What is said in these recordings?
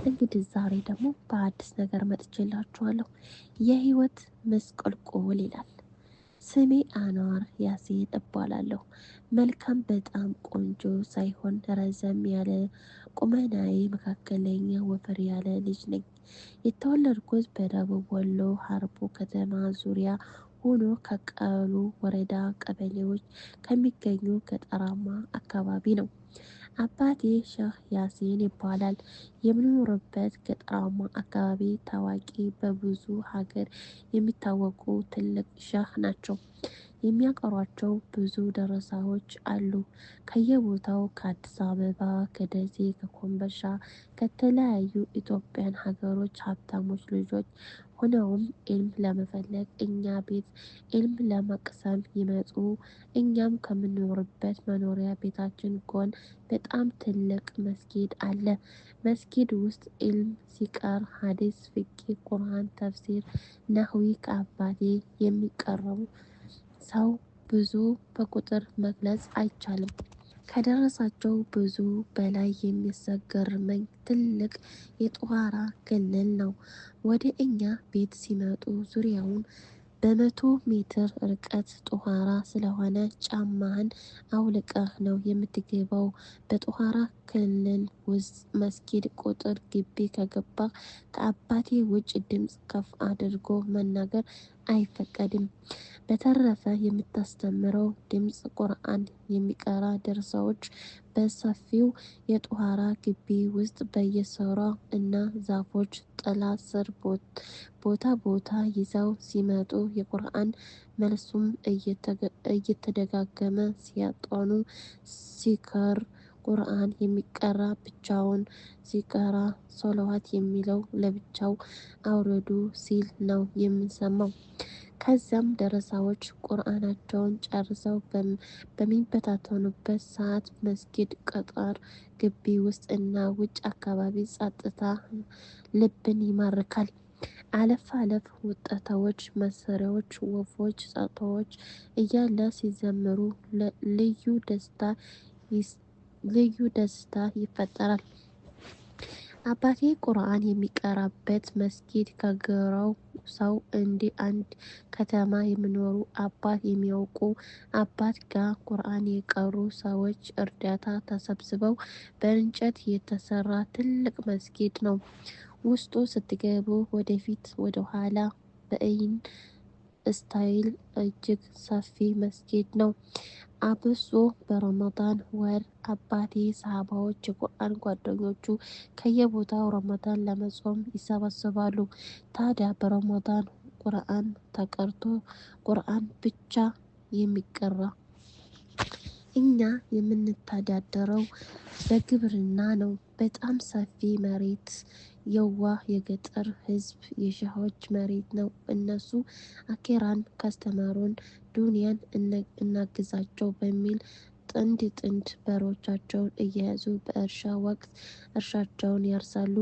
እንግዲህ ዛሬ ደግሞ በአዲስ ነገር መጥቼላችኋለሁ። የህይወት መስቀልቆል ይላል። ስሜ አንዋር ያሲን እባላለሁ። መልካም በጣም ቆንጆ ሳይሆን ረዘም ያለ ቁመናዬ መካከለኛ ወፈር ያለ ልጅ ነኝ። የተወለድኩት በደቡብ ወሎ ሀርቦ ከተማ ዙሪያ ሆኖ ከቀሉ ወረዳ ቀበሌዎች ከሚገኙ ገጠራማ አካባቢ ነው። አባቴ ሼህ ያሲን ይባላል። የምኖርበት ገጠራማ አካባቢ ታዋቂ በብዙ ሀገር የሚታወቁ ትልቅ ሼህ ናቸው። የሚያቀሯቸው ብዙ ደረሳዎች አሉ። ከየቦታው ከአዲስ አበባ፣ ከደሴ፣ ከኮምቦልቻ ከተለያዩ ኢትዮጵያን ሀገሮች ሀብታሞች ልጆች ሆነውም ኢልም ለመፈለግ እኛ ቤት ኢልም ለመቅሰም ይመጡ። እኛም ከምንኖርበት መኖሪያ ቤታችን ጎን በጣም ትልቅ መስጊድ አለ። መስጊድ ውስጥ ኢልም ሲቀር ሀዲስ፣ ፊቅህ፣ ቁርአን፣ ተፍሲር፣ ነህዊ ከአባቴ የሚቀረው ሰው ብዙ በቁጥር መግለጽ አይቻልም። ከደረሳቸው ብዙ በላይ የሚያስገርመኝ ትልቅ የጧራ ክልል ነው። ወደ እኛ ቤት ሲመጡ ዙሪያውን በመቶ ሜትር ርቀት ጧራ ስለሆነ ጫማህን አውልቀህ ነው የምትገባው። በጧራ ክልል ውስጥ መስጊድ ቁጥር ግቢ ከገባህ ከአባቴ ውጭ ድምፅ ከፍ አድርጎ መናገር አይፈቀድም። በተረፈ የምታስተምረው ድምፅ ቁርአን የሚቀራ ደርሳዎች በሰፊው የጧራ ግቢ ውስጥ በየሱራው እና ዛፎች ጥላ ስር ቦታ ቦታ ይዘው ሲመጡ የቁርአን መልሱም እየተደጋገመ ሲያጠኑ ሲከር ቁርአን የሚቀራ ብቻውን ሲቀራ ሶለዋት የሚለው ለብቻው አውርዱ ሲል ነው የምንሰማው። ከዚያም ደረሳዎች ቁርአናቸውን ጨርሰው በሚበታተኑበት ሰዓት መስጊድ ቅጥር ግቢ ውስጥ እና ውጭ አካባቢ ጸጥታ ልብን ይማርካል። አለፍ አለፍ ወጣቶች መሳሪያዎች ወፎች ጸጥታዎች እያለ ሲዘምሩ ልዩ ደስታ ይፈጠራል። አባቴ ቁርአን የሚቀራበት መስጊድ ከግራው ሰው እንደ አንድ ከተማ የሚኖሩ አባት የሚያውቁ አባት ጋር ቁርአን የቀሩ ሰዎች እርዳታ ተሰብስበው በእንጨት የተሰራ ትልቅ መስጊድ ነው። ውስጡ ስትገቡ ወደፊት ወደኋላ በአይን ስታይል እጅግ ሰፊ መስጊድ ነው። አብሶ በረመዳን ወር አባቴ ሰሃባዎች የቁርአን ጓደኞቹ ከየቦታው ረመዳን ለመጾም ይሰበሰባሉ። ታዲያ በረመዳን ቁርአን ተቀርቶ ቁርአን ብቻ የሚቀራ እኛ የምንተዳደረው በግብርና ነው። በጣም ሰፊ መሬት የዋህ የገጠር ህዝብ የሼሆች መሬት ነው። እነሱ አኬራን ካስተማሩን ዱንያን እናግዛቸው በሚል ጥንድ ጥንድ በሮቻቸውን እየያዙ በእርሻ ወቅት እርሻቸውን ያርሳሉ።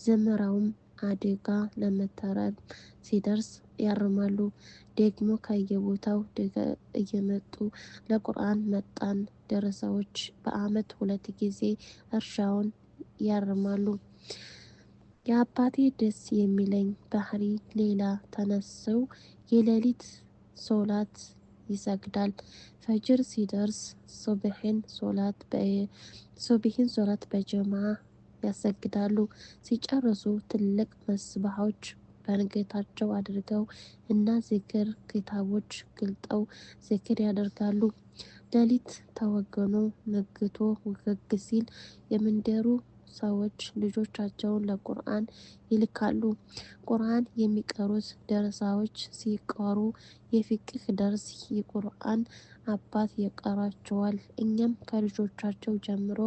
ዝምራውም አደጋ ለመታረም ሲደርስ ያርማሉ። ደግሞ ከየቦታው እየመጡ ለቁርአን መጣን ደረሳዎች በአመት 2 ጊዜ እርሻውን ያርማሉ። የአባቴ ደስ የሚለኝ ባህሪ ሌላ ተነሰው የሌሊት ሶላት ይሰግዳል። ፈጅር ሲደርስ ሱብሂን ሶላት በጀማዓ ያሰግዳሉ። ሲጨርሱ ትልቅ መስባሖች በአንገታቸው አድርገው እና ዚክር ኪታቦች ገልጠው ዚክር ያደርጋሉ። ሌሊት ተወግኖ ነግቶ ወገግ ሲል የመንደሩ ሰዎች ልጆቻቸውን ለቁርአን ይልካሉ። ቁርአን የሚቀሩት ደረሳዎች ሲቀሩ የፊቅህ ደርስ የቁርአን አባት ያቀራቸዋል። እኛም ከልጆቻቸው ጀምሮ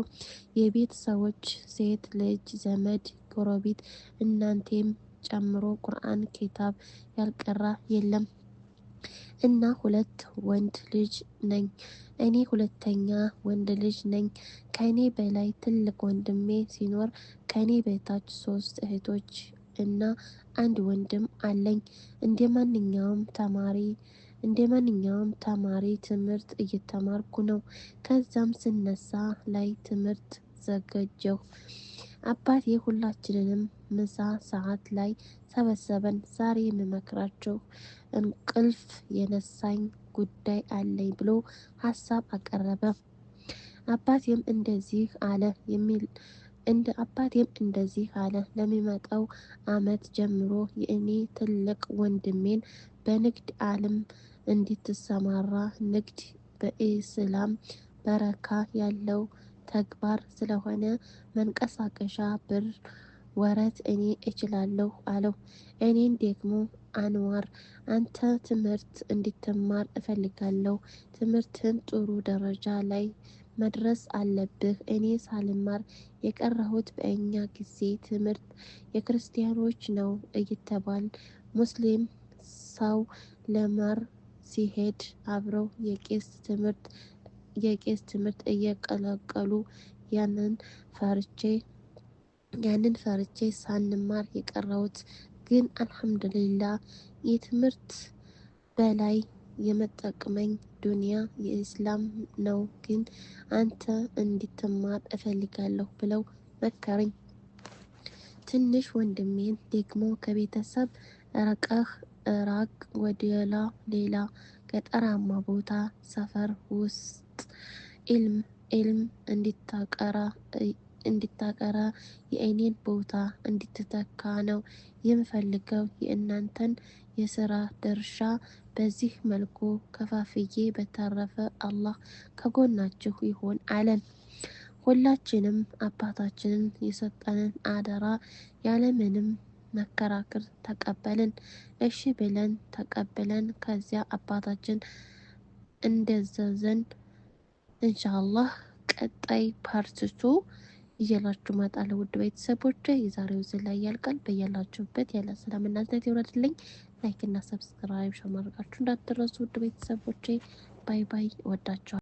የቤት ሰዎች ሴት ልጅ ዘመድ ጎረቤት እናንተም ጨምሮ ቁርአን ኪታብ ያልቀራ የለም። እና 2 ወንድ ልጅ ነኝ። እኔ ሁለተኛ ወንድ ልጅ ነኝ። ከኔ በላይ ትልቅ ወንድሜ ሲኖር ከኔ በታች 3 እህቶች እና 1 ወንድም አለኝ። እንደማንኛውም ተማሪ ትምህርት እየተማርኩ ነው። ከዛም ስነሳ ላይ ትምህርት ዘገጀሁ። አባቴ ሁላችንንም ምሳ ሰዓት ላይ ሰበሰበን። ዛሬ የምመክራችሁ እንቅልፍ የነሳኝ ጉዳይ አለኝ ብሎ ሀሳብ አቀረበ። አባቴም እንደዚህ አለ። ለሚመጣው አመት ጀምሮ የእኔ ትልቅ ወንድሜን በንግድ ዓለም እንድትሰማራ፣ ንግድ በኢስላም በረካ ያለው ተግባር ስለሆነ መንቀሳቀሻ ብር ወረት እኔ እችላለሁ አለው። እኔን ደግሞ አንዋር፣ አንተ ትምህርት እንድትማር እፈልጋለሁ። ትምህርትን ጥሩ ደረጃ ላይ መድረስ አለብህ። እኔ ሳልማር የቀረሁት በእኛ ጊዜ ትምህርት የክርስቲያኖች ነው እየተባል ሙስሊም ሰው ለማር ሲሄድ አብረው የቄስ ትምህርት እየቀላቀሉ ያንን ፈርቼ ሳንማር የቀረሁት። ግን አልሐምዱሊላህ የትምህርት በላይ የመጠቅመኝ ዱንያ የኢስላም ነው። ግን አንተ እንድትማር እፈልጋለሁ ብለው መከረኝ። ትንሽ ወንድሜን ደግሞ ከቤተሰብ ራቅ ወደላ ሌላ ገጠራማ ቦታ ሰፈር ውስጥ ኢልም እንድታቀራ የእኔን ቦታ እንድትተካ ነው የምፈልገው። የእናንተን የስራ ድርሻ በዚህ መልኩ ከፋፍዬ በተረፈ አላህ ከጎናችሁ ይሁን አለን። ሁላችንም አባታችንን የሰጠንን አደራ ያለምንም መከራከር ተቀበልን። እሺ ብለን ተቀብለን ከዚያ አባታችን እንደዘዘን ኢንሻአላህ ቀጣይ ፓርት2 ይዤላችሁ እመጣለሁ። ውድ ቤተሰቦቼ የዛሬው እዚህ ላይ ያልቃል። በያላችሁበት ያለ ሰላም እናንተ ይወረድልኝ። ላይክ እና ሰብስክራይብ ማድረጋችሁ እንዳትረሱ ውድ ቤተሰቦቼ። ባይ ባይ። እወዳችኋለሁ።